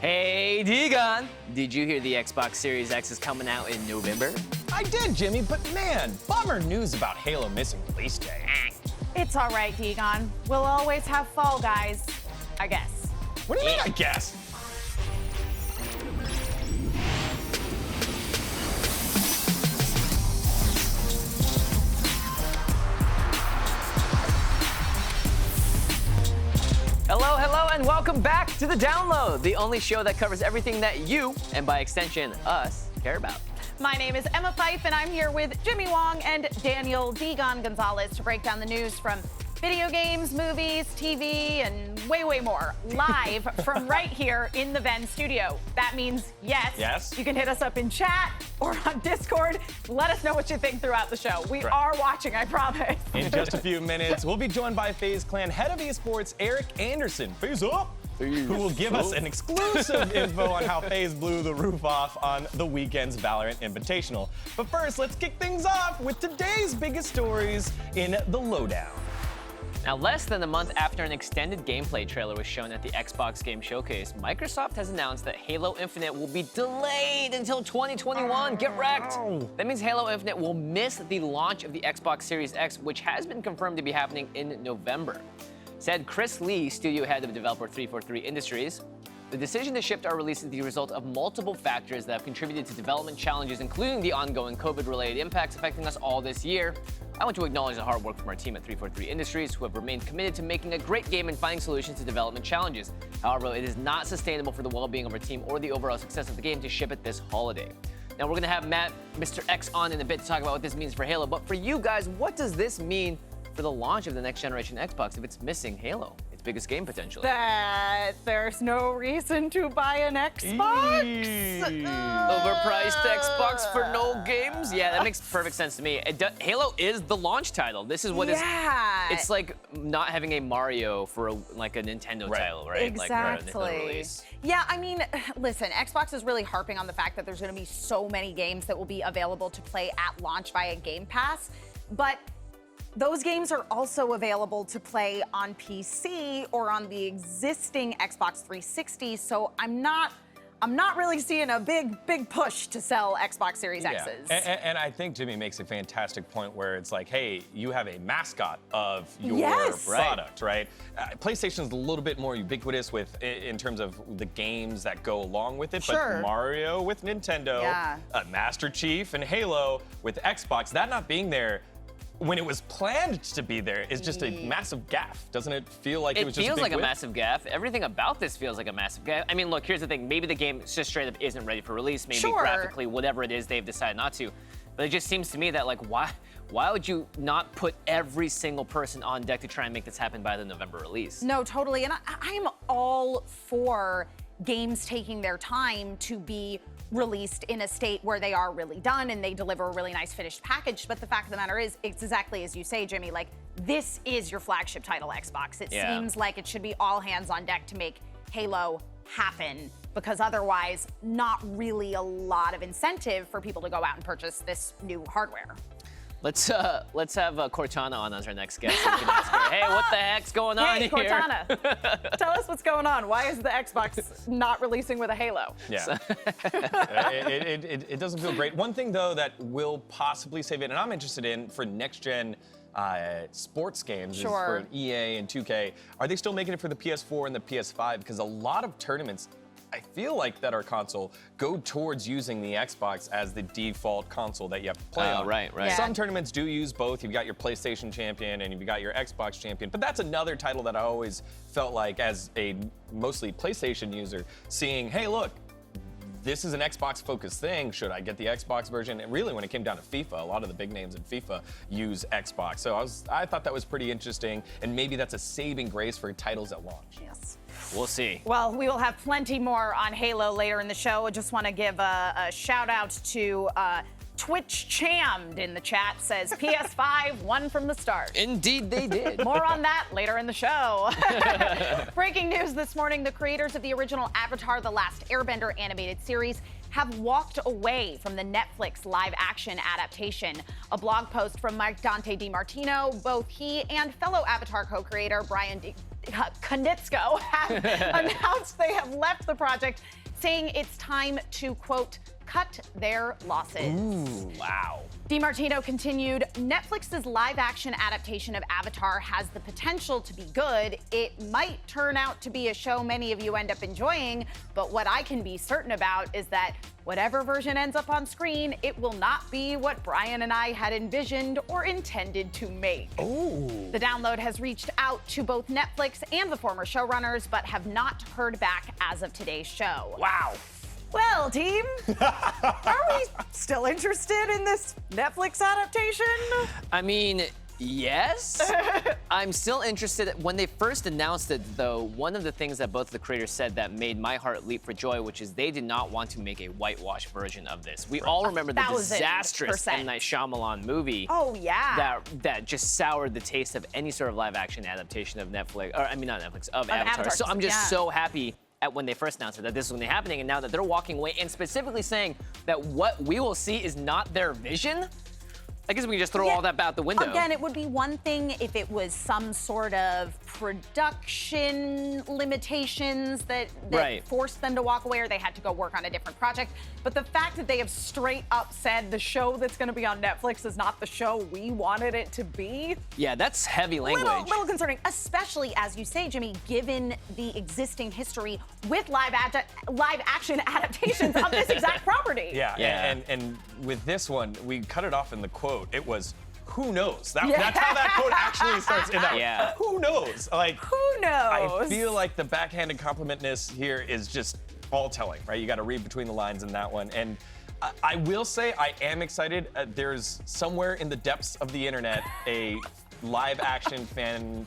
Hey, Degon! Did you hear the Xbox Series X is coming out in November? I did, Jimmy, but man, bummer news about Halo missing release day. It's all right, Degon. We'll always have Fall Guys, I guess. What do you mean, I guess? Hello, and welcome back to The Download, the only show that covers everything that you, and by extension, us, care about. My name is Emma Fife, and I'm here with Jimmy Wong and Daniel Degon Gonzalez to break down the news from video games, movies, TV, and way more, live from right here in the VENN studio. That means yes, you can hit us up in chat or on Discord. Let us know what you think throughout the show. We are watching, I promise. In just a few minutes, we'll be joined by FaZe Clan head of esports, Erik Anderson. FaZe up! Who will give us an exclusive info on how FaZe blew the roof off on the weekend's Valorant Invitational. But first, let's kick things off with today's biggest stories in the lowdown. Now, less than a month after an extended gameplay trailer was shown at the Xbox Game Showcase, Microsoft has announced that Halo Infinite will be delayed until 2021. Get wrecked! That means Halo Infinite will miss the launch of the Xbox Series X, which has been confirmed to be happening in November. Said Chris Lee, studio head of developer 343 Industries, the decision to shift our release is the result of multiple factors that have contributed to development challenges, including the ongoing COVID-related impacts affecting us all this year. I want to acknowledge the hard work from our team at 343 Industries, who have remained committed to making a great game and finding solutions to development challenges. However, it is not sustainable for the well-being of our team or the overall success of the game to ship it this holiday. Now, we're going to have Matt MrX on in a bit to talk about what this means for Halo, but for you guys, what does this mean for the launch of the next generation Xbox if it's missing Halo, its biggest game potentially? That there's no reason to buy an Xbox. Overpriced Xbox for no games? Yeah, that makes perfect sense to me. Halo is the launch title. This is what is. It's like not having a Mario for a Nintendo title, right? Exactly. Like, release. Yeah, I mean, listen, Xbox is really harping on the fact that there's going to be so many games that will be available to play at launch via Game Pass, but those games are also available to play on PC or on the existing Xbox 360, so I'm not really seeing a big push to sell Xbox Series X's. And I think Jimmy makes a fantastic point where it's like, hey, you have a mascot of your product, right? PlayStation's a little bit more ubiquitous in terms of the games that go along with it, but Mario with Nintendo, Master Chief and Halo with Xbox, that not being there when it was planned to be there is just a massive gaffe. Doesn't it feel like it was just a big It feels like whip? a massive gaffe. Everything about this feels like a massive gaffe. I mean, look, here's the thing. Maybe the game just straight up isn't ready for release. Maybe graphically, whatever it is, they've decided not to. But it just seems to me that, like, why would you not put every single person on deck to try and make this happen by the November release? No, totally. And I'm all for games taking their time to be released in a state where they are really done and they deliver a really nice finished package. But the fact of the matter is, it's exactly as you say, Jimmy, like, this is your flagship title, Xbox. It seems like it should be all hands on deck to make Halo happen, because otherwise, not really a lot of incentive for people to go out and purchase this new hardware. Let's have Cortana on as our next guest. So we can ask her, hey, what the heck's going on here? Hey, Cortana, tell us what's going on. Why is the Xbox not releasing with a Halo? Yeah, it doesn't feel great. One thing, though, that will possibly save it, and I'm interested in for next-gen sports games is for EA and 2K. Are they still making it for the PS4 and the PS5? Because a lot of tournaments, I feel like, that our console go towards using the Xbox as the default console that you have to play on. Right. Yeah. Some tournaments do use both. You've got your PlayStation champion and you've got your Xbox champion. But that's another title that I always felt like, as a mostly PlayStation user, seeing, hey, look, this is an Xbox-focused thing. Should I get the Xbox version? And really, when it came down to FIFA, a lot of the big names in FIFA use Xbox. So I thought that was pretty interesting, and maybe that's a saving grace for titles at launch. Yes. We'll see. Well, we will have plenty more on Halo later in the show. I just want to give a shout out to Twitch Chammed in the chat, says PS5 won from the start. Indeed they did. More on that later in the show. Breaking news this morning, the creators of the original Avatar: The Last Airbender animated series have walked away from the Netflix live-action adaptation. A blog post from Mike Dante DiMartino, both he and fellow Avatar co-creator Brian Konietzko have announced they have left the project, saying it's time to, quote, cut their losses. Ooh, wow. DiMartino continued, Netflix's live-action adaptation of Avatar has the potential to be good. It might turn out to be a show many of you end up enjoying, but what I can be certain about is that whatever version ends up on screen, it will not be what Brian and I had envisioned or intended to make. Ooh. The download has reached out to both Netflix and the former showrunners, but have not heard back as of today's show. Wow. Well, team, are we still interested in this Netflix adaptation? I mean, yes. I'm still interested. When they first announced it, though, one of the things that both of the creators said that made my heart leap for joy, which is they did not want to make a whitewashed version of this. We all remember the disastrous M. Night Shyamalan movie. Oh, yeah. That just soured the taste of any sort of live-action adaptation of Netflix, or I mean, not Netflix, of Avatar. So I'm just so happy at when they first announced it that this was going to be happening, and now that they're walking away and specifically saying that what we will see is not their vision, I guess we can just throw all that out the window. Again, it would be one thing if it was some sort of production limitations that forced them to walk away or they had to go work on a different project. But the fact that they have straight up said the show that's going to be on Netflix is not the show we wanted it to be. Yeah, that's heavy language. Little concerning, especially as you say, Jimmy, given the existing history with live action adaptations of this exact property. Yeah. And with this one, we cut it off in the quote. It was, who knows? That's how that quote actually starts. Who knows? Like, who knows? I feel like the backhanded complimentness here is just all telling, right? You got to read between the lines in that one. And I will say I am excited. There's somewhere in the depths of the internet a live action fan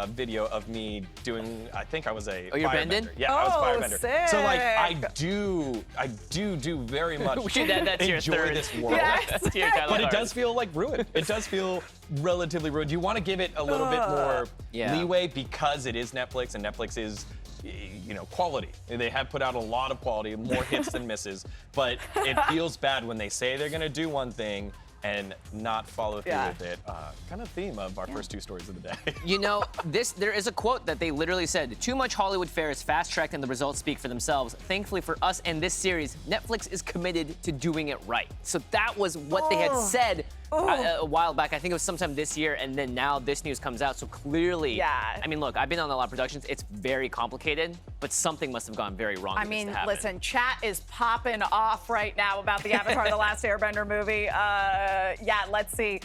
video of me doing, I think I was a firebender. Yeah, I was a firebender. Sick. So like I do very much we should add that to your enjoy third. this world. Yes. But it does feel like ruined. It does feel relatively ruined. You want to give it a little bit more leeway because it is Netflix and Netflix is, you know, quality. They have put out a lot of quality, more hits than misses, but it feels bad when they say they're gonna do one thing and not follow through with it. Kind of theme of our first two stories of the day. You know, there is a quote that they literally said, too much Hollywood fare is fast-tracked and the results speak for themselves. Thankfully for us and this series, Netflix is committed to doing it right. So that was what they had said a while back. I think it was sometime this year, and then now this news comes out. So clearly, I mean, look, I've been on a lot of productions. It's very complicated, but something must have gone very wrong. I mean, listen, chat is popping off right now about the Avatar: The Last Airbender movie. Yeah, let's see.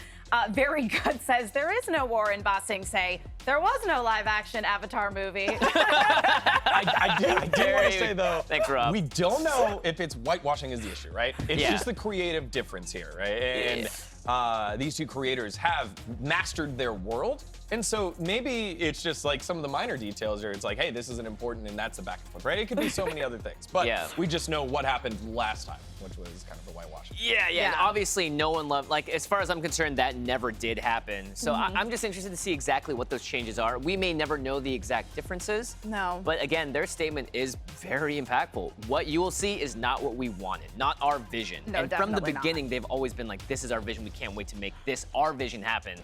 Very Good says, there is no war in Ba Sing Se. There was no live-action Avatar movie. I do want to say, though, thanks, Rob. We don't know if it's whitewashing is the issue, right? It's just the creative difference here, right? And these two creators have mastered their world. And so maybe it's just like some of the minor details where it's like, hey, this isn't important and that's a back and forth, right? It could be so many other things. But we just know what happened last time, which was kind of the whitewash. Yeah. And obviously no one loved, like, as far as I'm concerned, that never did happen. So I'm just interested to see exactly what those changes are. We may never know the exact differences. No. But again, their statement is very impactful. What you will see is not what we wanted, not our vision. No, and from the definitely beginning, they've always been like, this is our vision. We can't wait to make this our vision happen.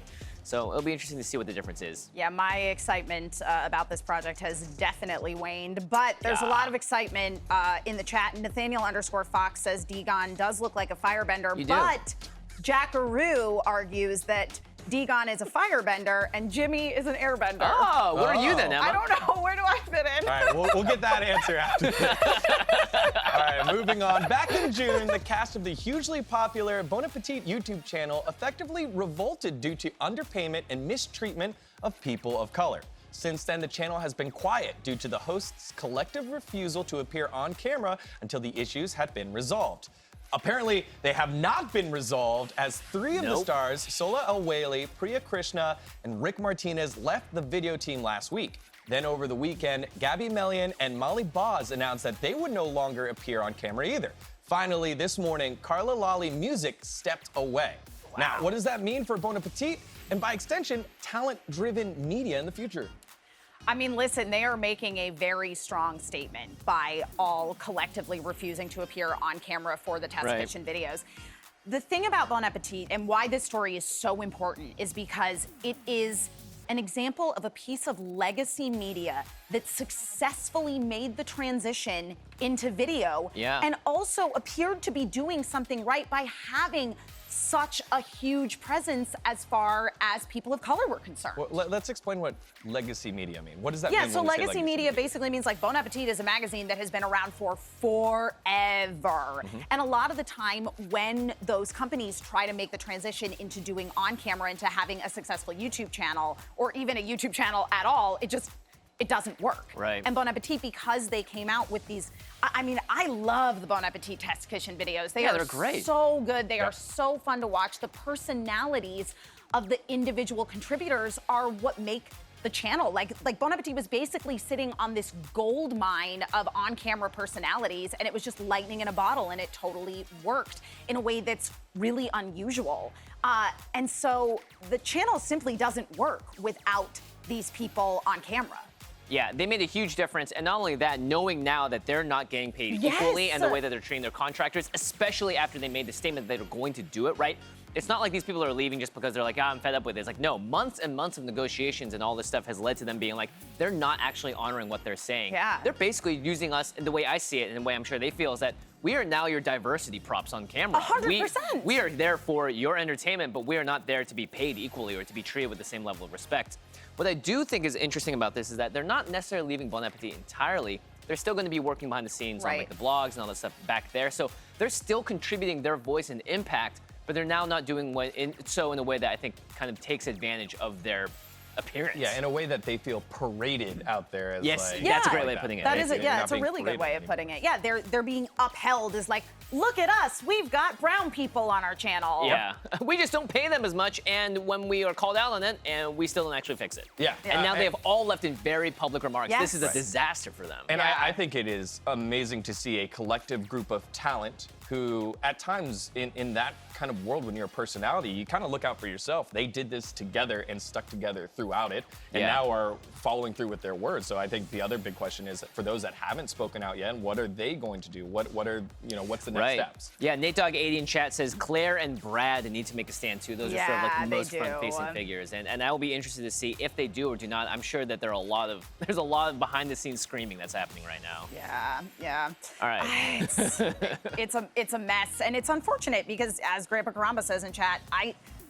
So it'll be interesting to see what the difference is. Yeah, my excitement about this project has definitely waned, but there's a lot of excitement in the chat. Nathaniel_Fox says Degon does look like a firebender, but Jackaroo argues that Degon is a firebender and Jimmy is an airbender. Oh, what are you then, Emma? I don't know. Where do I fit in? All right, we'll get that answer after this. All right, moving on. Back in June, the cast of the hugely popular Bon Appetit YouTube channel effectively revolted due to underpayment and mistreatment of people of color. Since then, the channel has been quiet due to the host's collective refusal to appear on camera until the issues had been resolved. Apparently, they have not been resolved as three of the stars, Sola El-Whaley, Priya Krishna, and Rick Martinez left the video team last week. Then over the weekend, Gabby Melian and Molly Boz announced that they would no longer appear on camera either. Finally, this morning, Carla Lawley Music stepped away. Now, what does that mean for Bon Appetit? And by extension, talent-driven media in the future? I mean, listen, they are making a very strong statement by all collectively refusing to appear on camera for the test kitchen videos. The thing about Bon Appetit and why this story is so important is because it is an example of a piece of legacy media that successfully made the transition into video and also appeared to be doing something right by having such a huge presence as far as people of color were concerned. Well, let's explain what legacy media mean. What does that mean? mean? Yeah, so legacy media basically means like Bon Appetit is a magazine that has been around for forever. And a lot of the time when those companies try to make the transition into doing on camera, into having a successful YouTube channel or even a YouTube channel at all, it doesn't work. Right. And Bon Appetit, because they came out with these, I mean, I love the Bon Appetit test kitchen videos. They're great. So good. They are so fun to watch. The personalities of the individual contributors are what make the channel. Like Bon Appetit was basically sitting on this gold mine of on-camera personalities, and it was just lightning in a bottle, and it totally worked in a way that's really unusual. And so the channel simply doesn't work without these people on camera. Yeah, they made a huge difference. And not only that, knowing now that they're not getting paid equally and the way that they're treating their contractors, especially after they made the statement that they're going to do it, right? It's not like these people are leaving just because they're like, I'm fed up with it. It's like, no, months and months of negotiations and all this stuff has led to them being like, they're not actually honoring what they're saying. Yeah. They're basically using us, the way I see it and the way I'm sure they feel, is that we are now your diversity props on camera. 100%. We are there for your entertainment, but we are not there to be paid equally or to be treated with the same level of respect. What I do think is interesting about this is that they're not necessarily leaving Bon Appetit entirely. They're still going to be working behind the scenes on like the blogs and all that stuff back there. So they're still contributing their voice and impact, but they're now not doing in a way that I think kind of takes advantage of their appearance. Yeah, in a way that they feel paraded out there as like, that's a great way of putting it. That is it. Yeah, it's a really good way of putting it. Yeah, they're being upheld as like, look at us, we've got brown people on our channel. Yeah, we just don't pay them as much, and when we are called out on it, and we still don't actually fix it. Yeah. And now they have all left in very public remarks. Yes. This is a disaster for them. And I think it is amazing to see a collective group of talent who, at times, in that kind of world, when you're a personality, you kind of look out for yourself. They did this together and stuck together throughout it, and now are following through with their words. So I think the other big question is, for those that haven't spoken out yet, what are they going to do? What are, what's the next steps? Yeah, Nate Dogg 80 in chat says Claire and Brad need to make a stand too. Those are sort of like the most front-facing figures, and I will be interested to see if they do or do not. I'm sure that there's a lot of behind-the-scenes screaming that's happening right now. Yeah. All right. It's a mess, and it's unfortunate because, as Grandpa Karamba says in chat,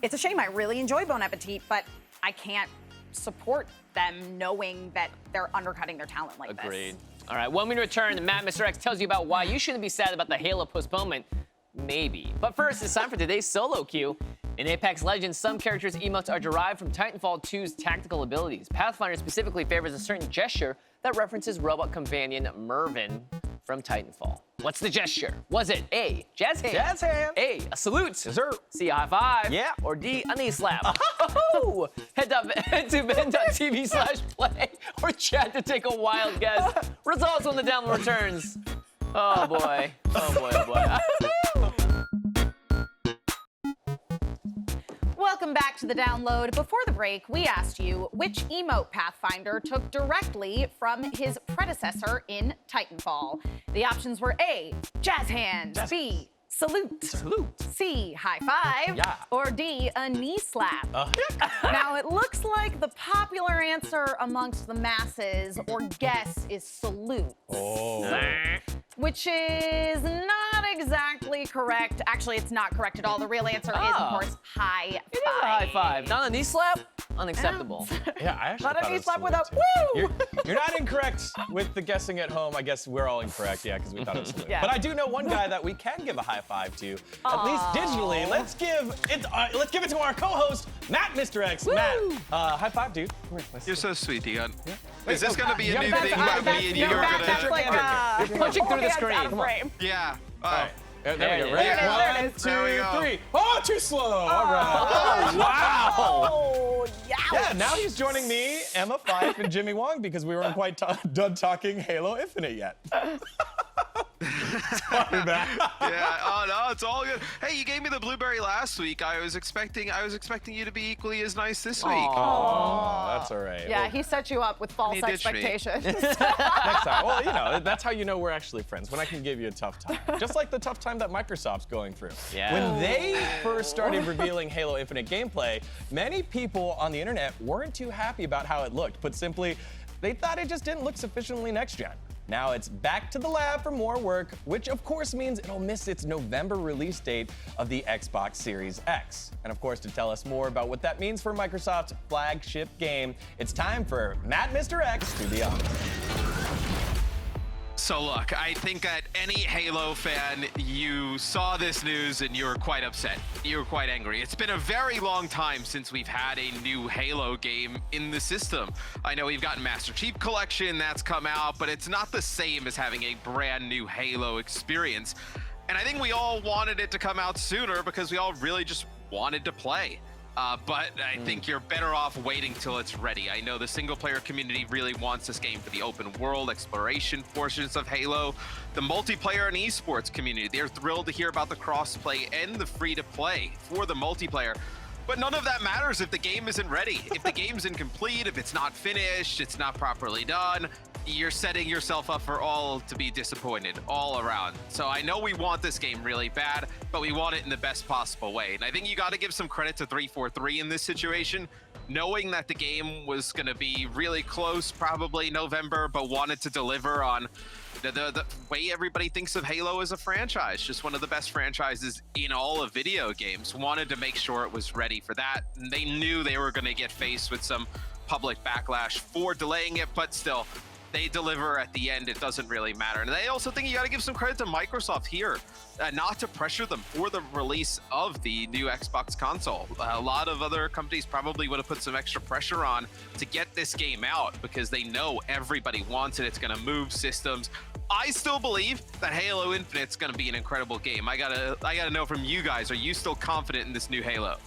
it's a shame. I really enjoy Bon Appetit, but I can't support them knowing that they're undercutting their talent like this. Agreed. All right, when we return, Matt MrX tells you about why you shouldn't be sad about the Halo postponement. Maybe. But first, it's time for today's solo queue. In Apex Legends, some characters' emotes are derived from Titanfall 2's tactical abilities. Pathfinder specifically favors a certain gesture that references robot companion Mervin from Titanfall. What's the gesture? Was it A, jazz hand? Jazz hand. A, a salute. Yes, sir. C, a high five. Yeah. Or D, a knee slap. Oh! Head to VENN.tv/play or chat to take a wild guess. Results when the download returns. Oh boy. Oh boy, oh boy. Welcome back to the download. Before the break, we asked you which emote Pathfinder took directly from his predecessor in Titanfall. The options were A, jazz hands, B, salute, C, high five, or D, a knee slap. Now, it looks like the popular answer amongst the masses or guess is salute. Which is not exactly correct. Actually, it's not correct at all. The real answer is, of course, high five. It is a high five. Not a knee slap? Unacceptable. Yeah, I actually Not a knee slap with a woo! You're not incorrect with the guessing at home. I guess we're all incorrect, because we thought it was salute. Yeah. But I do know one guy that we can give a high five to, at least digitally. Let's give it to our co-host, Matt MrX. Woo! Matt, high five, dude. You're so sweet, Dion. Is this going to be a new thing about me and you are going to... You're punching through the screen. Come on. Yeah. Oh. All right. There we go. There it Ready? is. 1, 2, There we go. 3. Oh, too slow. All right. Oh, wow. Oh, Yeah, now he's joining me, Emma Fife, and Jimmy Wong because we weren't quite done talking Halo Infinite yet. Sorry, man. Yeah. Oh no, it's all good. Hey, you gave me the blueberry last week. I was expecting you to be equally as nice this week. Oh, that's all right. Yeah, Well, he set you up with false He ditched me. expectations. next time. Well, you know, that's how you know we're actually friends, when I can give you a tough time. Just like the tough time that Microsoft's going through. Yeah. When they first started revealing Halo Infinite gameplay, many people on the internet weren't too happy about how it looked. Put simply, they thought it just didn't look sufficiently next-gen. Now it's back to the lab for more work, which of course means it'll miss its November release date of the Xbox Series X. And of course, to tell us more about what that means for Microsoft's flagship game, it's time for Matt MrX to the office. So look, I think that any Halo fan, you saw this news and you were quite upset. You were quite angry. It's been a very long time since we've had a new Halo game in the system. I know we've gotten Master Chief Collection, that's come out, but it's not the same as having a brand new Halo experience. And I think we all wanted it to come out sooner because we all really just wanted to play. But I think you're better off waiting till it's ready. I know the single-player community really wants this game for the open world exploration portions of Halo. The multiplayer and esports community, they're thrilled to hear about the crossplay and the free-to-play for the multiplayer. But none of that matters if the game isn't ready. If the game's incomplete, if it's not finished, it's not properly done, you're setting yourself up for all to be disappointed all around. So I know we want this game really bad, but we want it in the best possible way. And I think you got to give some credit to 343 in this situation, knowing that the game was going to be really close, probably November, but wanted to deliver on the way everybody thinks of Halo as a franchise, just one of the best franchises in all of video games. Wanted to make sure it was ready for that. And they knew they were going to get faced with some public backlash for delaying it, but still, they deliver at the end. It doesn't really matter. And I also think you got to give some credit to Microsoft here, not to pressure them for the release of the new Xbox console. A lot of other companies probably would have put some extra pressure on to get this game out because they know everybody wants it. It's going to move systems. I still believe that Halo Infinite's going to be an incredible game. I gotta know from you guys, are you still confident in this new Halo?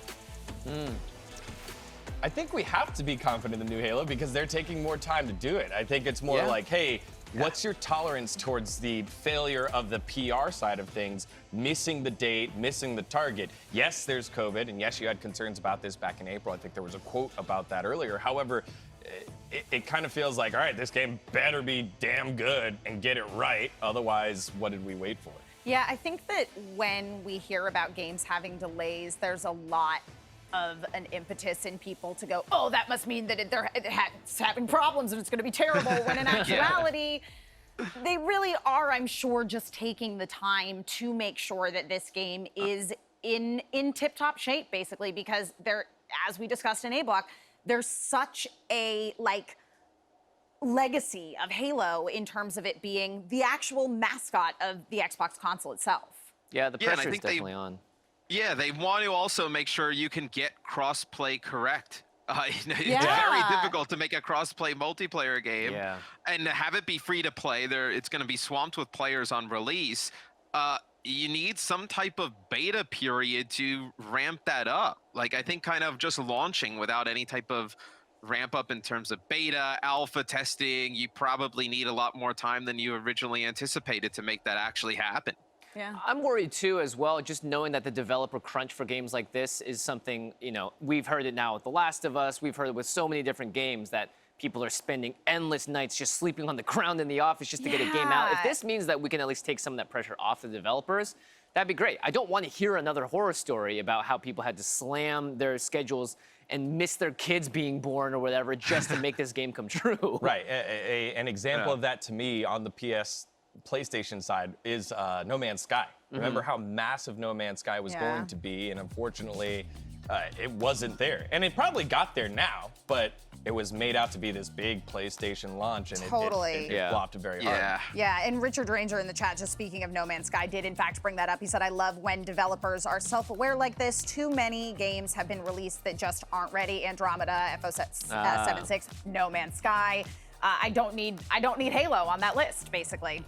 I think we have to be confident in the new Halo because they're taking more time to do it. I think it's more like, hey, what's your tolerance towards the failure of the PR side of things, missing the date, missing the target? Yes, there's COVID, and yes, you had concerns about this back in April. I think there was a quote about that earlier. However, it kind of feels like, all right, this game better be damn good and get it right. Otherwise, what did we wait for? Yeah, I think that when we hear about games having delays, there's a lot of an impetus in people to go, oh, that must mean that it's having problems and it's going to be terrible, when in actuality, they really are, I'm sure, just taking the time to make sure that this game is in tip-top shape, basically, because there, as we discussed in A-Block, there's such a, legacy of Halo in terms of it being the actual mascot of the Xbox console itself. Yeah, the pressure is definitely on. Yeah, they want to also make sure you can get cross-play correct. It's very difficult to make a cross-play multiplayer game and to have it be free to play. It's going to be swamped with players on release. You need some type of beta period to ramp that up. I think kind of just launching without any type of ramp up in terms of beta, alpha testing, you probably need a lot more time than you originally anticipated to make that actually happen. Yeah. I'm worried too as well, just knowing that the developer crunch for games like this is something, we've heard it now with The Last of Us, we've heard it with so many different games that people are spending endless nights just sleeping on the ground in the office just to get a game out. If this means that we can at least take some of that pressure off the developers, that'd be great. I don't want to hear another horror story about how people had to slam their schedules and miss their kids being born or whatever just to make this game come true. Right, an example of that to me on the PlayStation side is No Man's Sky. Remember how massive No Man's Sky was going to be, and unfortunately, it wasn't there. And it probably got there now, but it was made out to be this big PlayStation launch, and it flopped very hard. Yeah, and Richard Ranger in the chat, just speaking of No Man's Sky, did in fact bring that up. He said, I love when developers are self-aware like this. Too many games have been released that just aren't ready. Andromeda, FO76, No Man's Sky. I don't need Halo on that list, basically.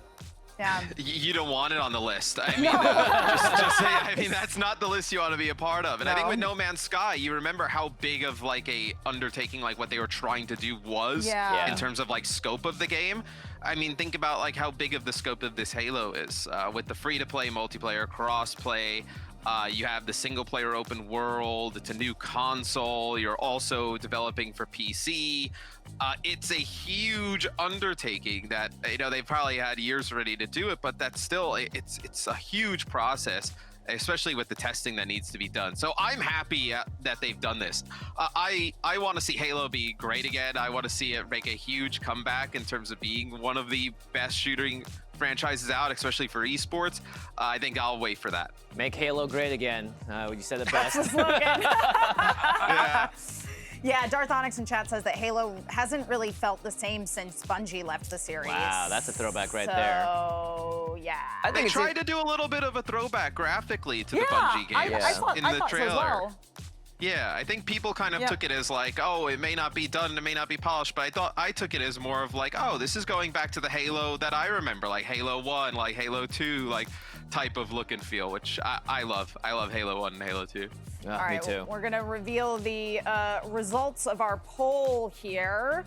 Yeah. You don't want it on the list. I mean, just say, I mean, that's not the list you want to be a part of. And I think with No Man's Sky, you remember how big of like a undertaking, like what they were trying to do was in terms of like scope of the game. I mean, think about like how big of the scope of this Halo is with the free-to-play, multiplayer, cross-play. You have the single-player open world. It's a new console. You're also developing for PC. It's a huge undertaking that, you know, they've probably had years ready to do it, but that's still, it's a huge process, especially with the testing that needs to be done. So I'm happy that they've done this. I want to see Halo be great again. I want to see it make a huge comeback in terms of being one of the best shooting franchises out, especially for esports. I think I'll wait for that. Make Halo great again. You said it best. Yeah. Yeah, Darth Onyx in chat says that Halo hasn't really felt the same since Bungie left the series. Wow, that's a throwback right there. So, yeah. I think They tried to do a little bit of a throwback graphically to the Bungie games I thought in the so as trailer. well. Yeah, I think people kind of took it as like, oh, it may not be done, it may not be polished, but I took it as more of like, oh, this is going back to the Halo that I remember, like Halo 1, like Halo 2, like type of look and feel, which I love. I love Halo 1 and Halo 2. Oh, All right, me too. we're gonna reveal the results of our poll here.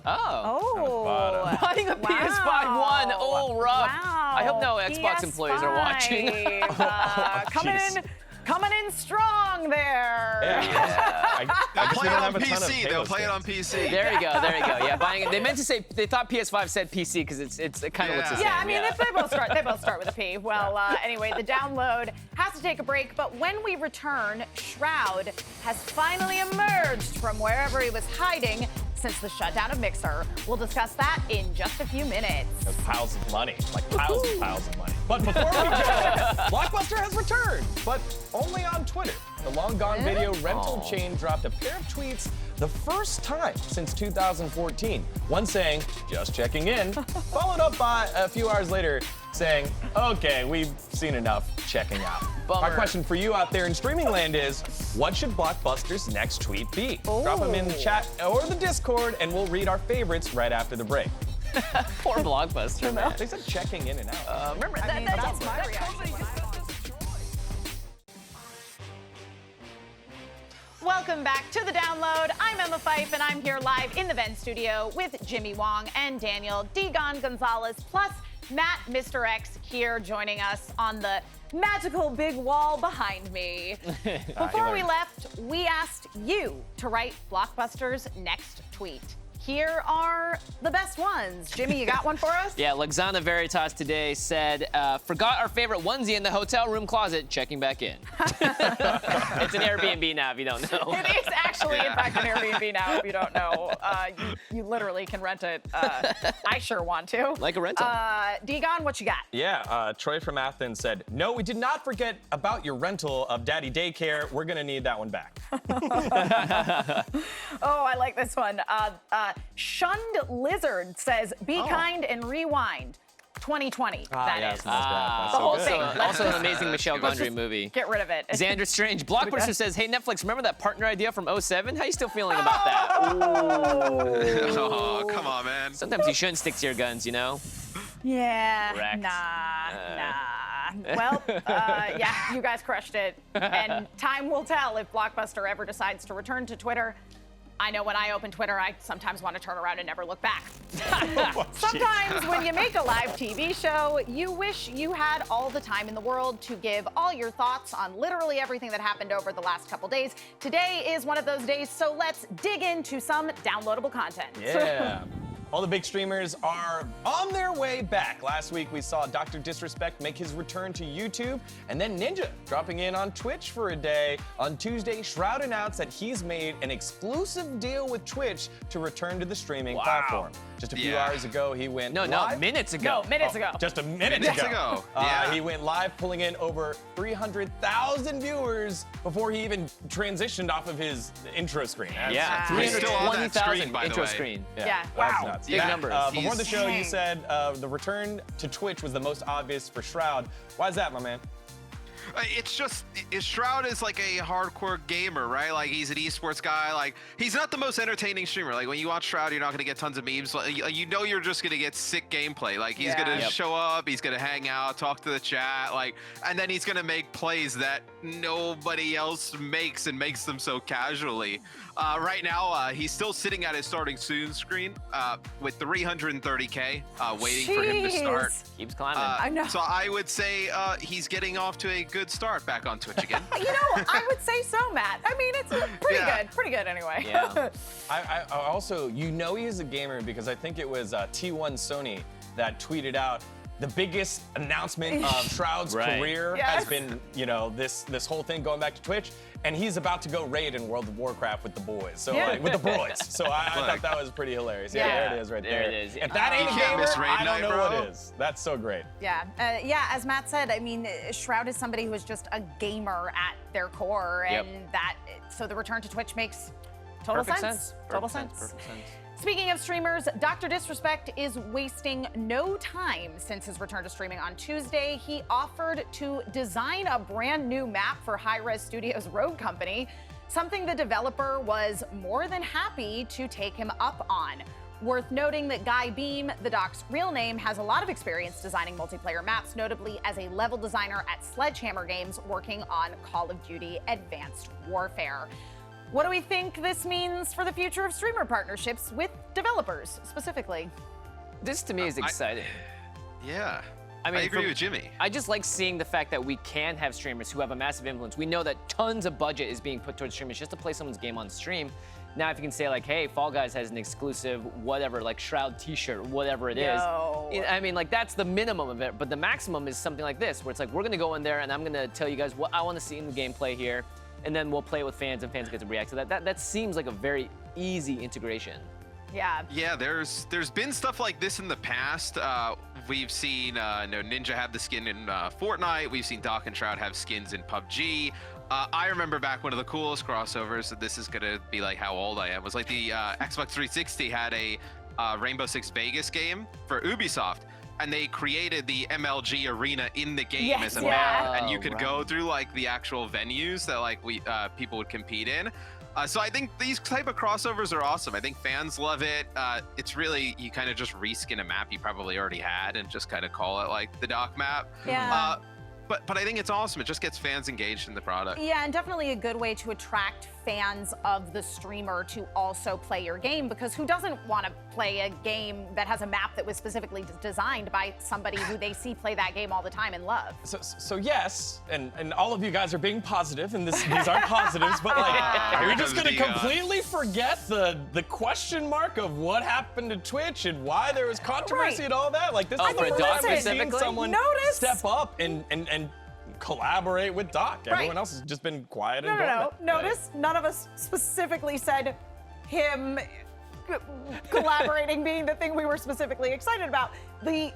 Oh. Buying a PS5 one. Oh, rough. Wow. I hope no Xbox employees are watching. Coming in strong there. I guess we Play don't it have on a ton of PC. Halo They'll play it skins. on PC. There you go. Yeah, buying it. They meant to say, they thought PS5 said PC because it kind of looks the same. Yeah, I mean, if they both start with a P. Well, anyway, the download has to take a break, but when we return, Shroud has finally emerged from wherever he was hiding since the shutdown of Mixer. We'll discuss that in just a few minutes. There's piles of money, like piles of money. But before we go, Blockbuster has returned, but only on Twitter. The long-gone video rental chain dropped a pair of tweets the first time since 2014. One saying, just checking in, followed up by a few hours later saying, okay, we've seen enough checking out. Bummer. My question for you out there in streaming land is, what should Blockbuster's next tweet be? Drop them in the chat or the Discord, and we'll read our favorites right after the break. Poor Blockbuster, man. They said checking in and out. Remember That's my reaction. Welcome back to the download. I'm Emma Fife, and I'm here live in the VENN studio with Jimmy Wong and Daniel Digon Gonzalez, plus Matt MrX here joining us on the magical big wall behind me. Before we left, we asked you to write Blockbuster's next tweet. Here are the best ones. Jimmy, you got one for us? Yeah, Lexana Veritas today said, forgot our favorite onesie in the hotel room closet, checking back in. It's an Airbnb now, if you don't know. It is actually, in fact, an Airbnb now, if you don't know. You literally can rent it. I sure want to. Like a rental. Digon, what you got? Yeah, Troy from Athens said, no, we did not forget about your rental of Daddy Daycare. We're going to need that one back. Oh, I like this one. Shunned Lizard says, be kind and rewind. 2020, that is. The whole thing. Also an amazing Michelle Gondry movie. Get rid of it. Xander Strange. Blockbuster says, hey, Netflix, remember that partner idea from 07? How you still feeling about that? Oh, come on, man. Sometimes you shouldn't stick to your guns, you know? Yeah, Correct. nah. Well, yeah, you guys crushed it. And time will tell if Blockbuster ever decides to return to Twitter. I know when I open Twitter, I sometimes want to turn around and never look back. Sometimes when you make a live TV show, you wish you had all the time in the world to give all your thoughts on literally everything that happened over the last couple days. Today is one of those days, so let's dig into some downloadable content. Yeah. All the big streamers are on their way back. Last week, we saw Dr. Disrespect make his return to YouTube, and then Ninja dropping in on Twitch for a day. On Tuesday, Shroud announced that he's made an exclusive deal with Twitch to return to the streaming platform. Just a few hours ago, he went live. Minutes ago. No, minutes ago. Just a minute ago. He went live, pulling in over 300,000 viewers before he even transitioned off of his intro screen. Yeah, He's still on that 320,000 screen, by the intro way. screen. Yeah. That's nuts. Big numbers. Before the show, you Dang. said the return to Twitch was the most obvious for Shroud. Why is that, my man? It's just, Shroud is like a hardcore gamer, right? Like he's an esports guy. Like he's not the most entertaining streamer. Like when you watch Shroud, you're not gonna get tons of memes. Like, you know you're just gonna get sick gameplay. Like he's gonna show up, he's gonna hang out, talk to the chat, like, and then he's gonna make plays that nobody else makes and makes them so casually. Right now, he's still sitting at his starting soon screen with 330K waiting for him to start. Keeps climbing. I know. So I would say he's getting off to a good start back on Twitch again. You know, I would say so, Matt. I mean, it's pretty good anyway. Yeah. I also, you know, he is a gamer because I think it was T1 Sony that tweeted out the biggest announcement of Shroud's career has been, you know, this whole thing going back to Twitch, and he's about to go raid in World of Warcraft with the boys. So like, with the boys. So I thought that was pretty hilarious. Yeah, there it is right there. There it is. If that ain't a gamer, I don't know what is. That's so great. Yeah, as Matt said, I mean, Shroud is somebody who is just a gamer at their core, and so the return to Twitch makes total sense. Total sense. Perfect sense. Speaking of streamers, Dr. Disrespect is wasting no time since his return to streaming on Tuesday. He offered to design a brand new map for Hi-Res Studios' Rogue Company, something the developer was more than happy to take him up on. Worth noting that Guy Beam, the doc's real name, has a lot of experience designing multiplayer maps, notably as a level designer at Sledgehammer Games working on Call of Duty Advanced Warfare. What do we think this means for the future of streamer partnerships with developers specifically? This to me is exciting. Yeah. I mean, I agree with Jimmy. I just like seeing the fact that we can have streamers who have a massive influence. We know that tons of budget is being put towards streamers just to play someone's game on stream. Now, if you can say like, hey, Fall Guys has an exclusive whatever, like Shroud t-shirt, whatever it is. I mean, like that's the minimum of it, but the maximum is something like this, where it's like, we're gonna go in there and I'm gonna tell you guys what I wanna see in the gameplay here, and then we'll play it with fans and fans get to react to that. That seems like a very easy integration. Yeah. Yeah, there's been stuff like this in the past. We've seen Ninja have the skin in Fortnite. We've seen Doc and Shroud have skins in PUBG. I remember back one of the coolest crossovers, that this is gonna be like how old I am, was like the Xbox 360 had a Rainbow Six Vegas game for Ubisoft. And they created the MLG arena in the game as a map, and you could go through like the actual venues that like people would compete in. So I think these type of crossovers are awesome. I think fans love it. It's really, you kind of just reskin a map you probably already had and just kind of call it like the Doc map. Yeah. But I think it's awesome. It just gets fans engaged in the product. Yeah, and definitely a good way to attract fans of the streamer to also play your game, because who doesn't want to play a game that has a map that was specifically designed by somebody who they see play that game all the time and love? So yes, and all of you guys are being positive, and these are positives, but like, are we just gonna completely forget the question mark of what happened to Twitch and why there was controversy and all that? Like this is the first time we've seen someone step up and collaborate with Doc. Everyone else has just been quiet and Notice none of us specifically said him collaborating being the thing we were specifically excited about. The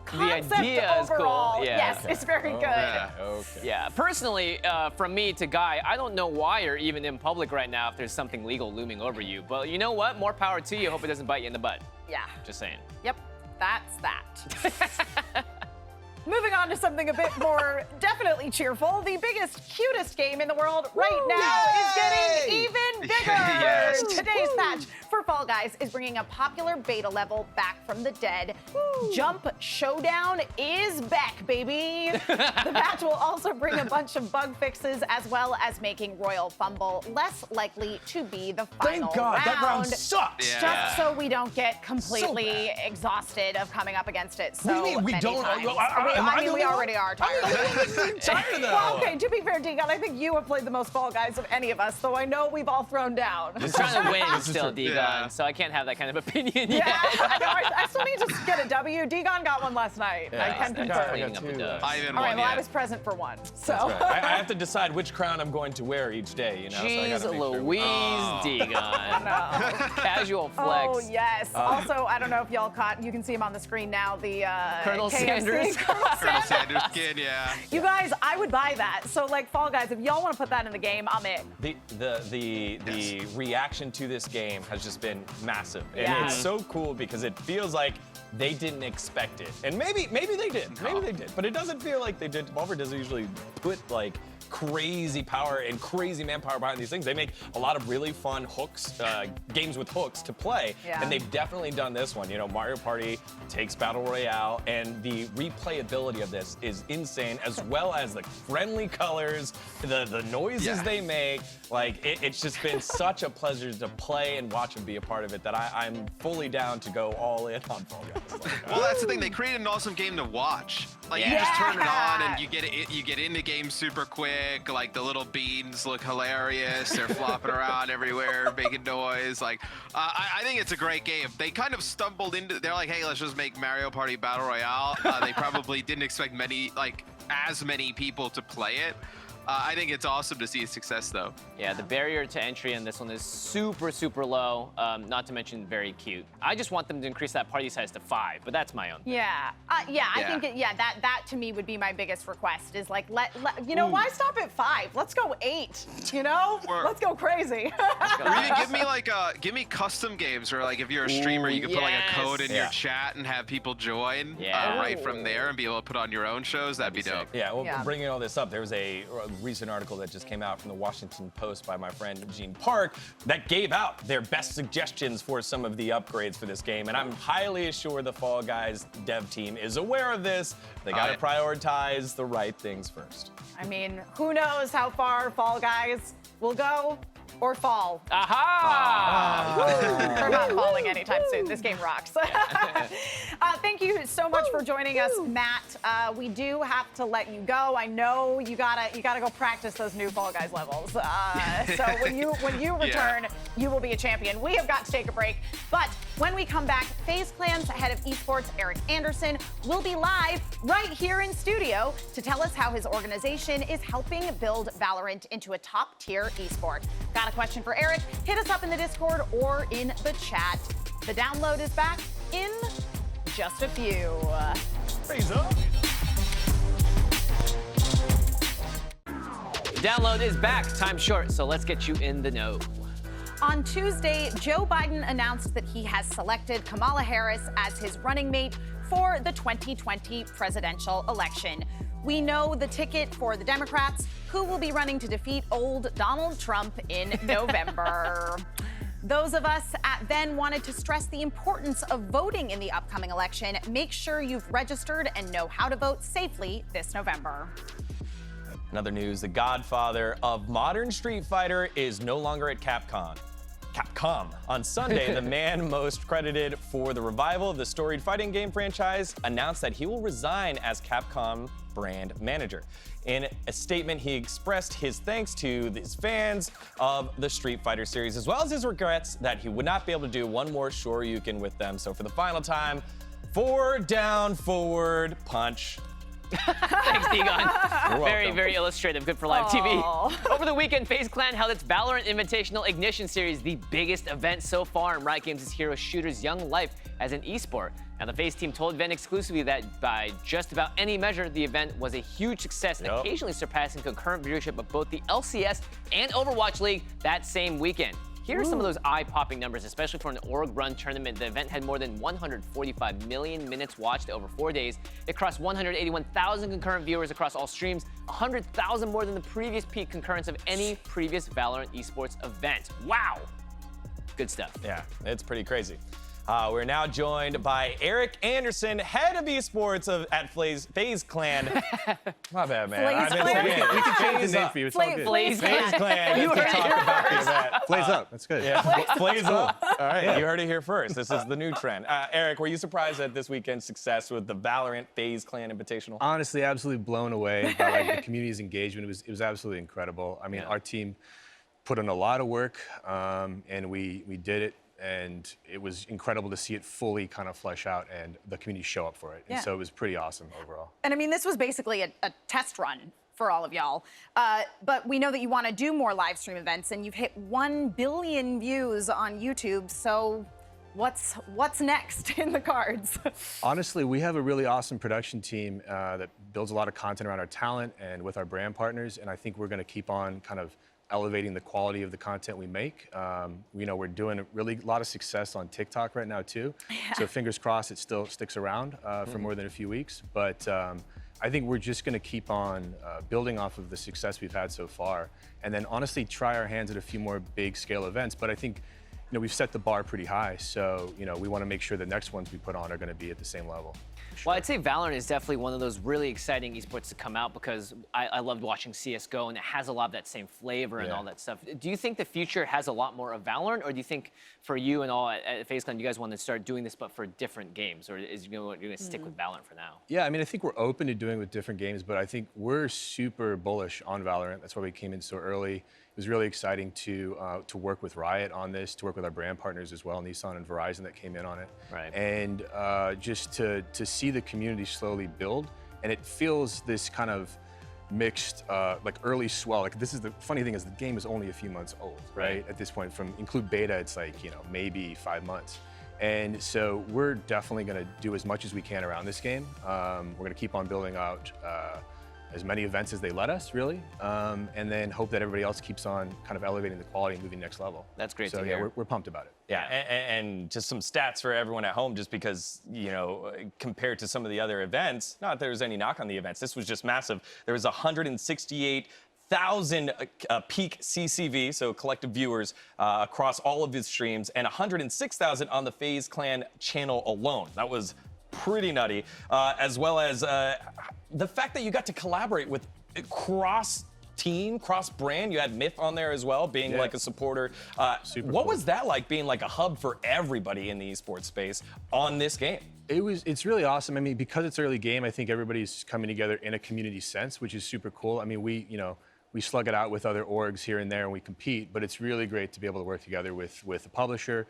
concept idea overall, is cool. yes, it's very good. Yeah, personally, from me to Guy, I don't know why you're even in public right now if there's something legal looming over you. But you know what? More power to you. Hope it doesn't bite you in the butt. Yeah. Just saying. Yep, that's that. Moving on to something a bit more definitely cheerful, the biggest, cutest game in the world right now is getting even bigger. Today's patch for Fall Guys is bringing a popular beta level back from the dead. Jump Showdown is back, baby. The patch will also bring a bunch of bug fixes, as well as making Royal Fumble less likely to be the final Thank God, round. that round sucks. Just so we don't get completely exhausted of coming up against it so What do you mean we many don't? times. I mean, we already are tired of it. Tired of that. Well, okay, to be fair, Degon, I think you have played the most Fall Guys of any of us, though I know we've all thrown down. I'm trying to win still, Degon, so I can't have that kind of opinion yet. I know, I still need to get a W. Degon got one last night. I can confirm. I haven't All right, won well, yet. I was present for one, so. Right. I have to decide which crown I'm going to wear each day, you know? Jeez so I gotta make Louise, sure. Degon. Casual flex. Oh, yes. Also, I don't know if y'all caught, you can see him on the screen now, the Colonel KFC. Sanders. Colonel Sanders skin, yeah. You guys, I would buy that. So, like, Fall Guys, if y'all want to put that in the game, I'm in. The reaction to this game has just been massive. And Yeah. it's so cool because it feels like they didn't expect it. And maybe they did. Maybe they did. But it doesn't feel like they did. Devolver doesn't usually put like crazy power and crazy manpower behind these things. They make a lot of really fun hooks, games with hooks to play, and they've definitely done this one. You know, Mario Party takes Battle Royale, and the replayability of this is insane, as well as the friendly colors, the noises they make. Like, it's just been such a pleasure to play and watch and be a part of it that I'm fully down to go all in on Fall Guys. Like, well, that's the thing. They created an awesome game to watch. Like, you just turn it on and you get into game super quick. Like, the little beans look hilarious. They're flopping around everywhere, making noise. Like, I think it's a great game. They kind of stumbled into. They're like, hey, let's just make Mario Party Battle Royale. They probably didn't expect as many people to play it. I think it's awesome to see its success, though. Yeah, the barrier to entry in this one is super, super low, not to mention very cute. I just want them to increase that party size to 5, but that's my own thing. I think that to me would be my biggest request is like, you know, why stop at 5? Let's go 8, you know? Let's go crazy. Or even give me custom games where, like, if you're a streamer, you can put like a code in your chat and have people join right from there and be able to put on your own shows. That'd be dope. Yeah, well, bringing all this up, there was a recent article that just came out from the Washington Post by my friend Gene Park that gave out their best suggestions for some of the upgrades for this game, and I'm highly sure the Fall Guys dev team is aware of this. They gotta prioritize the right things first. I mean, who knows how far Fall Guys will go or fall. We're not falling anytime soon. This game rocks. Thank you so much for joining us, Matt. We do have to let you go. I know you gotta go practice those new Fall Guys levels. So when you return, you will be a champion. We have got to take a break, but when we come back, FaZe Clan's head of esports, Erik Anderson, will be live right here in studio to tell us how his organization is helping build Valorant into a top-tier esport. Got a question for Erik? Hit us up in the Discord or in the chat. The download is back in just a few. FaZe up. The download is back. Time's short, so let's get you in the know. On Tuesday, Joe Biden announced that he has selected Kamala Harris as his running mate for the 2020 presidential election. We know the ticket for the Democrats, who will be running to defeat old Donald Trump in November. Those of us at VENN wanted to stress the importance of voting in the upcoming election. Make sure you've registered and know how to vote safely this November. In other news, the godfather of modern Street Fighter is no longer at Capcom. On Sunday, the man most credited for the revival of the storied fighting game franchise announced that he will resign as Capcom brand manager. In a statement, he expressed his thanks to his fans of the Street Fighter series, as well as his regrets that he would not be able to do one more Shoryuken with them. So for the final time, 4 down, forward, punch. Thanks, Degon. Very, very illustrative. Good for live TV. Over the weekend, FaZe Clan held its Valorant Invitational Ignition Series, the biggest event so far in Riot Games' hero shooter's young life as an esport. Now, the FaZe team told VENN exclusively that by just about any measure, the event was a huge success, occasionally surpassing concurrent viewership of both the LCS and Overwatch League that same weekend. Here are some of those eye-popping numbers, especially for an org-run tournament. The event had more than 145 million minutes watched over 4 days. It crossed 181,000 concurrent viewers across all streams, 100,000 more than the previous peak concurrence of any previous Valorant esports event. Wow. Good stuff. Yeah, it's pretty crazy. We're now joined by Erik Anderson, head of esports at FaZe Clan. My bad, man. FaZe Clan. We can change the name for you. It's all good. FaZe FaZe Clan. You is to heard it talk here about the first. event. Blaze up. That's good. Yeah, Blaze up. All right, you heard it here first. This is the new trend. Erik, were you surprised at this weekend's success with the Valorant FaZe Clan Invitational? Honestly, absolutely blown away by the community's engagement. It was absolutely incredible. I mean, our team put in a lot of work, and we did it. And it was incredible to see it fully kind of flesh out and the community show up for it. And so it was pretty awesome overall. And I mean, this was basically a test run for all of y'all. But we know that you want to do more live stream events, and you've hit 1 billion views on YouTube. So what's next in the cards? Honestly, we have a really awesome production team that builds a lot of content around our talent and with our brand partners. And I think we're going to keep on kind of elevating the quality of the content we make. You know, we're doing a lot of success on TikTok right now too. So fingers crossed it still sticks around for more than a few weeks. But I think we're just going to keep on building off of the success we've had so far, and then honestly try our hands at a few more big scale events. But I think, you know, we've set the bar pretty high, so you know, we want to make sure the next ones we put on are going to be at the same level. Sure. Well, I'd say Valorant is definitely one of those really exciting esports to come out, because I loved watching CSGO, and it has a lot of that same flavor and all that stuff. Do you think the future has a lot more of Valorant, or do you think for you and all at FaZe Clan, you guys want to start doing this but for different games, or is you're going to stick with Valorant for now? Yeah, I mean, I think we're open to doing with different games, but I think we're super bullish on Valorant. That's why we came in so early. It was really exciting to work with Riot on this, to work with our brand partners as well, Nissan and Verizon that came in on it. Right. And just to see the community slowly build, and it feels this kind of mixed, like early swell. Like this is the funny thing is the game is only a few months old, right? At this point, from include beta, it's like, you know, maybe 5 months. And so we're definitely going to do as much as we can around this game. We're going to keep on building out as many events as they let us, really, and then hope that everybody else keeps on kind of elevating the quality and moving next level. That's great to hear. Yeah, we're pumped about it. Yeah, and just some stats for everyone at home, just because, you know, compared to some of the other events, not that there's any knock on the events, this was just massive. There was 168,000 peak CCV, so collective viewers, across all of his streams, and 106,000 on the FaZe Clan channel alone. That was pretty nutty, as well as the fact that you got to collaborate with cross-team, cross-brand. You had Myth on there as well, being like a supporter. Super what cool. was that like, being like a hub for everybody in the esports space on this game? It's really awesome. I mean, because it's early game, I think everybody's coming together in a community sense, which is super cool. I mean, we slug it out with other orgs here and there and we compete, but it's really great to be able to work together with the publisher,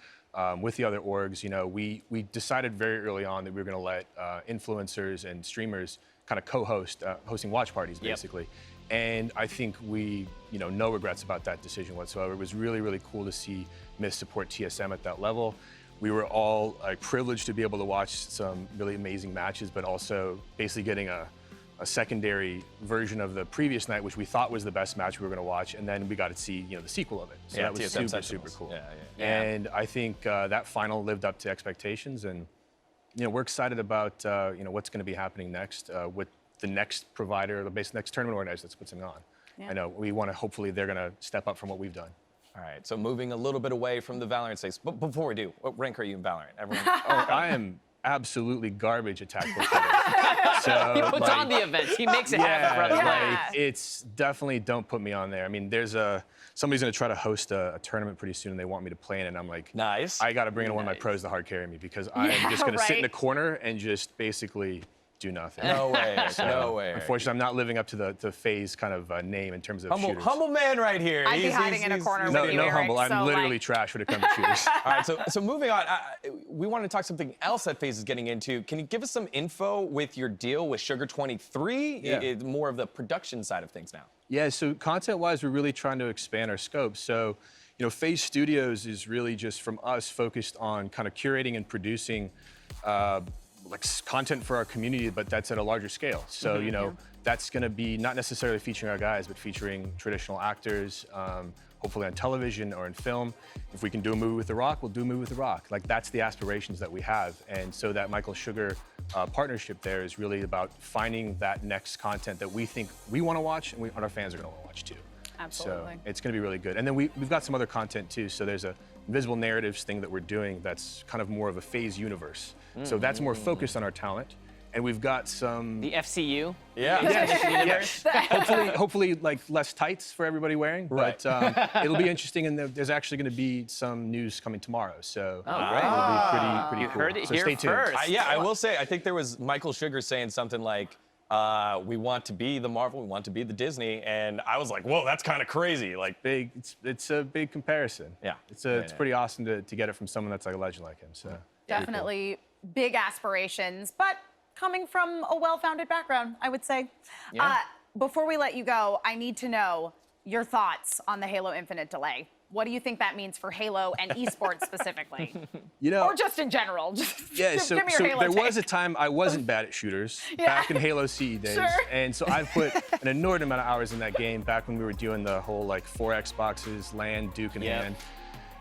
with the other orgs. You know, we decided very early on that we were going to let influencers and streamers kind of co-host, hosting watch parties, basically. And I think we, no regrets about that decision whatsoever. It was really, really cool to see Myth support TSM at that level. We were all privileged to be able to watch some really amazing matches, but also basically getting a secondary version of the previous night, which we thought was the best match we were going to watch, and then we got to see, the sequel of it. So that was TSM super cool. Yeah. And I think that final lived up to expectations, and we're excited about what's going to be happening next with the next provider, the next tournament organizer that's putting on. I know we want to. Hopefully, they're going to step up from what we've done. All right, so moving a little bit away from the Valorant space, but before we do, what rank are you in Valorant? Everyone. I am absolutely garbage at tactical shooting. So, he puts on the events. He makes it happen, brother. Like, it's definitely don't put me on there. I mean, somebody's going to try to host a tournament pretty soon, and they want me to play in it. And I'm like, nice. I got to bring in one of my pros to hard carry me, because I'm just going to sit in a corner and just basically do nothing. No way. No way. Unfortunately, I'm not living up to the FaZe kind of name in terms of shooters. Humble man right here. I'd be hiding in a corner with you, No Erik, humble. I'm so, literally trash when it comes to shooters. All right, so moving on, we want to talk something else that FaZe is getting into. Can you give us some info with your deal with Sugar 23? It's more of the production side of things now. Yeah, so content-wise, we're really trying to expand our scope. So, FaZe Studios is really just from us focused on kind of curating and producing content for our community, but that's at a larger scale. So, that's going to be not necessarily featuring our guys, but featuring traditional actors, hopefully on television or in film. If we can do a movie with The Rock, we'll do a movie with The Rock. Like, that's the aspirations that we have. And so that Michael Sugar partnership there is really about finding that next content that we think we want to watch and our fans are going to want to watch too. Absolutely. So it's going to be really good. And then we've got some other content too. So there's a Invisible Narratives thing that we're doing that's kind of more of a FaZe universe. So that's more focused on our talent. And we've got some... The FCU? Yes. Hopefully like less tights for everybody wearing. Right. But it'll be interesting, and there's actually going to be some news coming tomorrow. So great. it'll be pretty You cool. heard it so here stay tuned. first. I will say, I think there was Michael Sugar saying something like, we want to be the Marvel, we want to be the Disney, and I was like, whoa, that's kind of crazy. Like, Big. It's a big comparison. Yeah. It's pretty awesome to get it from someone that's like a legend like him. So Definitely big aspirations, but coming from a well-founded background, I would say. Yeah. Before we let you go, I need to know your thoughts on the Halo Infinite delay. what do you think that means for Halo and esports specifically? You know, Or just in general? Just yeah, give me your Halo there take. was a time I wasn't bad at shooters back in Halo CE days. Sure. And so I've put an inordinate amount of hours in that game back when we were doing the whole like 4 Xboxes, LAN, Duke in hand.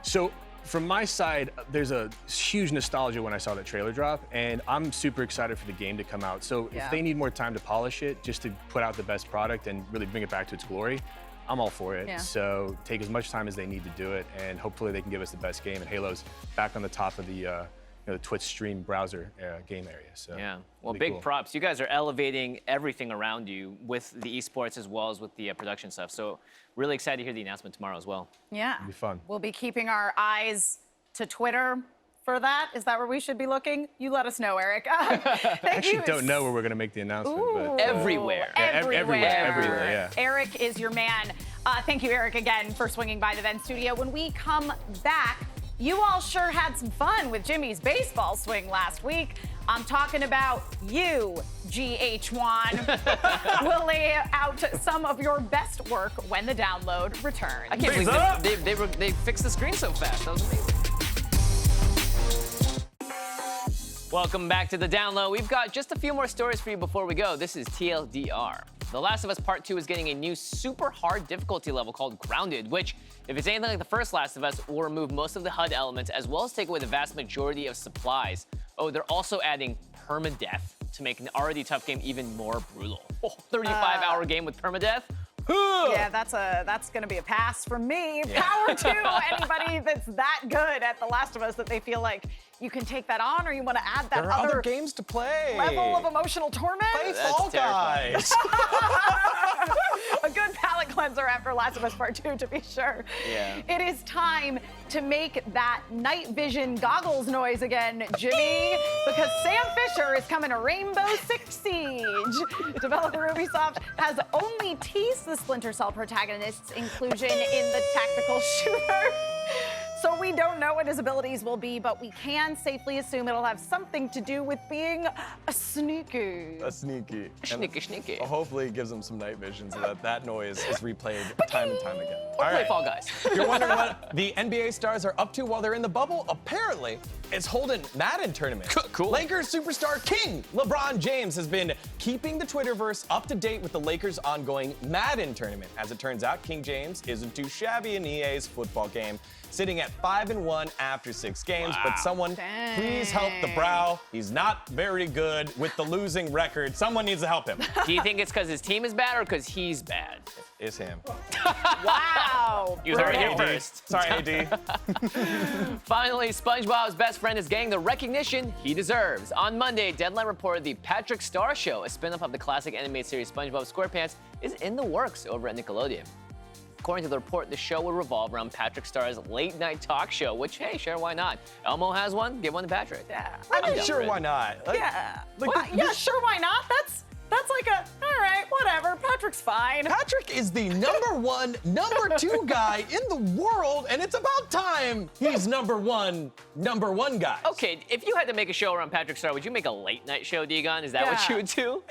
So from my side, there's a huge nostalgia when I saw that trailer drop, and I'm super excited for the game to come out. So if they need more time to polish it, just to put out the best product and really bring it back to its glory, I'm all for it. Yeah. So take as much time as they need to do it, and hopefully they can give us the best game. And Halo's back on the top of the the Twitch stream browser game area. So Yeah. Well, it'll be big cool. props. You guys are elevating everything around you with the esports as well as with the production stuff. So really excited to hear the announcement tomorrow as well. Yeah. It'll be fun. We'll be keeping our eyes to Twitter for that. Is that where we should be looking? You let us know, Erik. Thank I actually you. don't know where we're gonna make the announcement, but Everywhere. everywhere, yeah. Erik is your man. Thank you, Erik, again for swinging by the VENN studio. When we come back, you all sure had some fun with Jimmy's baseball swing last week. I'm talking about you, GH1. We'll lay out some of your best work when the download returns. I can't believe they fixed the screen so fast. That was amazing. Welcome back to the download. We've got just a few more stories for you before we go. This is TLDR. The Last of Us Part 2 is getting a new super hard difficulty level called Grounded, which, if it's anything like the first Last of Us, will remove most of the HUD elements as well as take away the vast majority of supplies. Oh, they're also adding permadeath to make an already tough game even more brutal. 35-hour game with permadeath? Yeah, that's gonna be a pass from me. Power to anybody that's that good at The Last of Us that they feel like you can take that on, or you want to add that There are other games to play. level of emotional torment. Play Fall Guys. A good palate cleanser after Last of Us Part 2, to be sure. Yeah. It is time to make that night vision goggles noise again, Jimmy, because Sam Fisher is coming to Rainbow Six Siege. Developer Ubisoft has only teased the Splinter Cell protagonist's inclusion in the tactical shooter. So we don't know what his abilities will be, but we can safely assume it'll have something to do with being a sneaky. A sneaky. Sneaky. Hopefully it gives them some night vision so that that noise is replayed time and time again. Or play Fall Guys. You're wondering what the NBA stars are up to while they're in the bubble? Apparently, it's holding Madden tournament. Cool. Lakers superstar King LeBron James has been keeping the Twitterverse up to date with the Lakers' ongoing Madden tournament. As it turns out, King James isn't too shabby in EA's football game, sitting at 5-1 after 6 games. But someone, please help the brow. He's not very good with the losing record. Someone needs to help him. Do you think it's because his team is bad or because he's bad? It's him. Wow. You heard it here first. Sorry, AD. Finally, SpongeBob's best friend is getting the recognition he deserves. On Monday, Deadline reported the Patrick Star Show, a spin-off of the classic animated series SpongeBob SquarePants, is in the works over at Nickelodeon. According to the report, the show will revolve around Patrick Starr's late-night talk show, which, hey, sure, why not? Elmo has one, give one to Patrick. Yeah. I'm down sure, for it. why not? Like, Yeah. like Well, yeah, sure, why not? That's like a, all right, whatever, Patrick's fine. Patrick is the number 2 guy in the world, and it's about time he's number one guy. Okay, if you had to make a show around Patrick Star, would you make a late-night show, Degon? Is that what Yeah. you would do?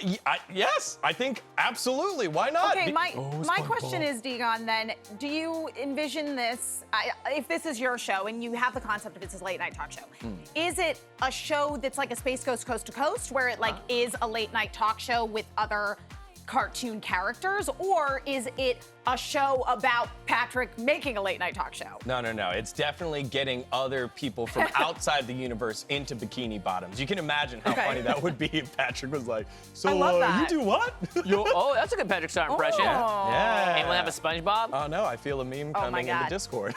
Yes, I think absolutely. Why not? Okay, my SpongeBob. question is, Degon, then, do you envision this, if this is your show and you have the concept of it's a late night talk show, is it a show that's like a Space Ghost Coast to Coast, where it like is a late night talk show with other cartoon characters, or is it a show about Patrick making a late night talk show? No. It's definitely getting other people from outside the universe into bikini bottoms. You can imagine how funny that would be if Patrick was like, so I love you that. do what? Oh, that's a good Patrick Star impression. Yeah. Anyone have a SpongeBob? Oh no, I feel a meme coming in the God. Discord.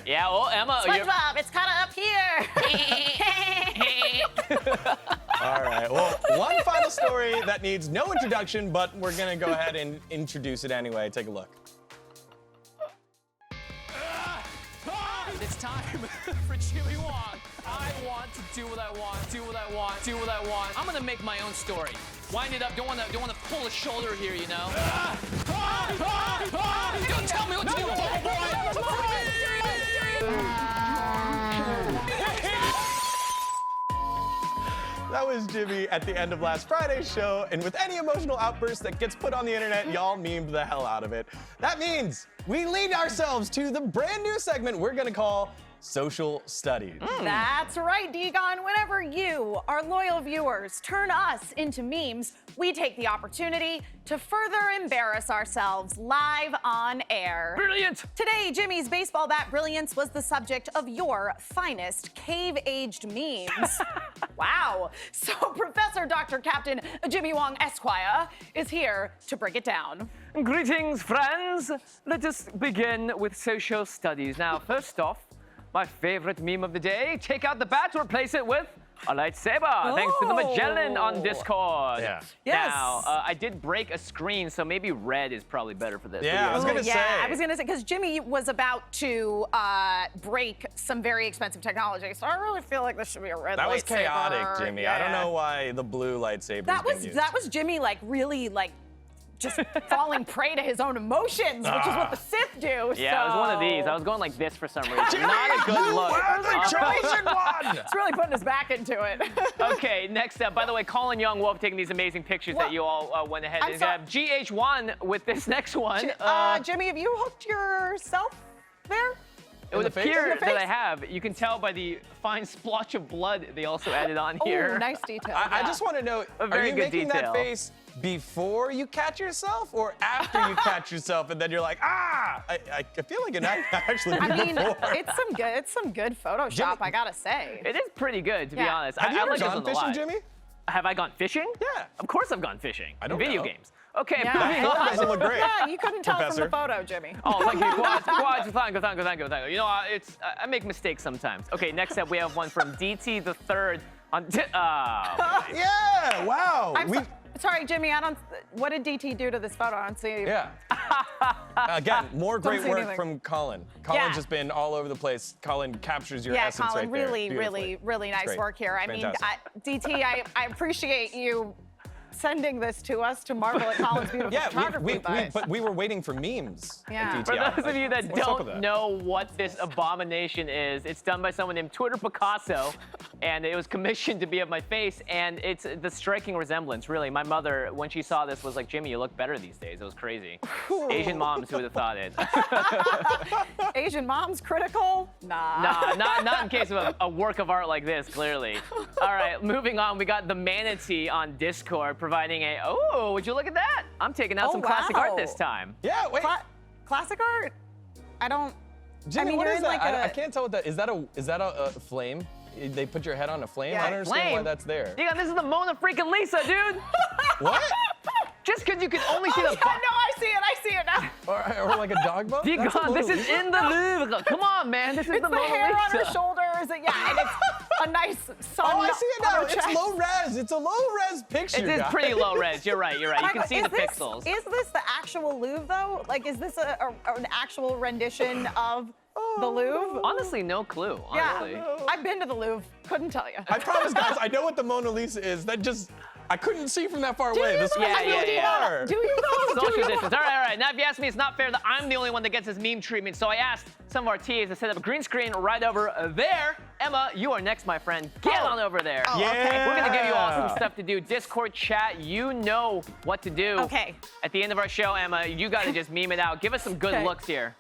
Yeah, well, Emma, you're... SpongeBob, it's kind of up here. All right, well, one final story that needs no introduction, but we're gonna go ahead and introduce it anyway. Take a look. It's time for Jimmy Wong. I want to do what I want. I'm gonna make my own story. Wind it up. Don't wanna pull a shoulder here, you know. Don't tell me what to do. That was Jimmy at the end of last Friday's show, and with any emotional outburst that gets put on the internet, y'all memed the hell out of it. That means we lead ourselves to the brand new segment we're gonna call Social Studies. That's right, Degon. Whenever you, our loyal viewers, turn us into memes, we take the opportunity to further embarrass ourselves live on air. Brilliant! Today, Jimmy's baseball bat brilliance was the subject of your finest cave-aged memes. Wow. So Professor Dr. Captain Jimmy Wong Esquire is here to break it down. Greetings, friends. Let us begin with social studies. Now, first off, my favorite meme of the day, take out the bat to replace it with a lightsaber, thanks to the Magellan on Discord. Yeah. Yes. Now, I did break a screen, so maybe red is probably better for this. Yeah, I was gonna say. Yeah, I was gonna say, because Jimmy was about to break some very expensive technology, so I really feel like this should be a red lightsaber. That was chaotic, Jimmy. Yeah. I don't know why the blue lightsaber That was Jimmy, like, really, like, just falling prey to his own emotions, which is what the Sith do. Yeah, it was one of these. I was going like this for some reason. Not a good look. Congratulations, one! It's really putting us back into it. Okay, next up. By the way, Colin Young will have taken these amazing pictures that you all went ahead I'm and sorry. GH1 with this next one. Jimmy, have you hooked yourself there? It would the face? appear In the that I face? have. You can tell by the fine splotch of blood they also added on here. Oh, nice detail. I yeah. just want to know, A are very you good making detail. that face before you catch yourself or after you catch yourself and then you're like, ah! I feel like it might actually be I mean, before. it's some good Photoshop, Jimmy- I gotta say. It is pretty good, to be Yeah. honest. Have you I ever like this gone on the fishing, live. Jimmy? Have I gone fishing? Yeah. Of course I've gone fishing. I don't Video know. games. Okay, Yeah. moving That on. doesn't look great. Yeah, you couldn't tell Professor. from the photo, Jimmy. Oh, thank you. Quads, thank you. You know, I make mistakes sometimes. Okay, next up we have one from DT the Third on. Yeah, wow. Sorry, Jimmy. What did DT do to this photo? I don't see. Yeah. Again, more Don't great see work anything. from Colin. Colin's Yeah. just been all over the place. Colin captures your Yeah, essence Colin, right there. really, beautifully. really nice great. work here. I mean, Fantastic. DT, I appreciate you sending this to us to marvel at Colin's beautiful Yeah, photography. but we were waiting for memes. at Yeah. DTI. For those of you that What's up with don't that? know what this abomination is, it's done by someone named Twitter Picasso, and it was commissioned to be of my face, and it's the striking resemblance, really. My mother, when she saw this, was like, Jimmy, you look better these days. It was crazy. Asian moms, who would have thought it? Asian moms critical? Nah. Nah, not in case of a work of art like this, clearly. All right, moving on, we got the Manatee on Discord providing would you look at that? I'm taking out Oh, some classic art wow. this time. Yeah, wait. Classic art? I don't. Jimmy, mean, what you're is in that? like I a- can't tell what that is. That a flame? They put your head on a flame? Yeah. I don't understand why Flame? that's there. Yeah, this is the Mona freaking Lisa, dude. What? Just because you can only see Oh, the yeah, no, I see it now. Or like a dog bone? That's a Degon, this Mona is Lisa? in the Louvre. Come on, man. This is It's the the Mona hair on her Lisa. shoulders. Yeah, and it's a nice sun. Oh, I see it on now. her It's chest. low res. It's a low res picture. It is guys. pretty low res. You're right. You can see the pixels. Is this the actual Louvre, though? Like, is this an actual rendition of the Louvre? Honestly, no clue. Honestly. Yeah, I've been to the Louvre. Couldn't tell you. I promise, guys, I know what the Mona Lisa is. I couldn't see from that far away. This Yeah, was really yeah. far. Do you know? Do Social you distance. All right. Now, if you ask me, it's not fair that I'm the only one that gets this meme treatment. So I asked some of our TAs to set up a green screen right over there. Emma, you are next, my friend. Get on over there. Yeah. We're gonna give you all some stuff to do. Discord chat, you know what to do. Okay. At the end of our show, Emma, you gotta just meme it out. Give us some good Okay. looks here.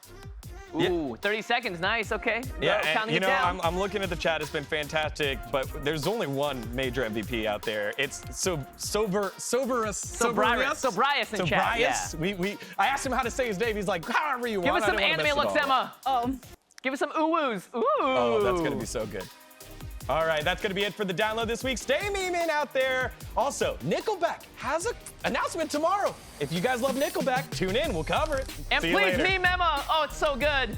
Ooh, 30 seconds, nice, okay. Yeah, Counting and, you it know, down. I'm looking at the chat. It's been fantastic, but there's only one major MVP out there. It's Sobrius in chat, yeah. I asked him how to say his name. He's like, however you Give want. us I some didn't wanna anime mess looks, it all up. Emma. Give us some ooh-woos. Ooh. Oh, that's gonna be so good. All right, that's gonna be it for the download this week. Stay memeing out there. Also, Nickelback has an announcement tomorrow. If you guys love Nickelback, tune in. We'll cover it. And See you please later. meme Emma. Oh, it's so good.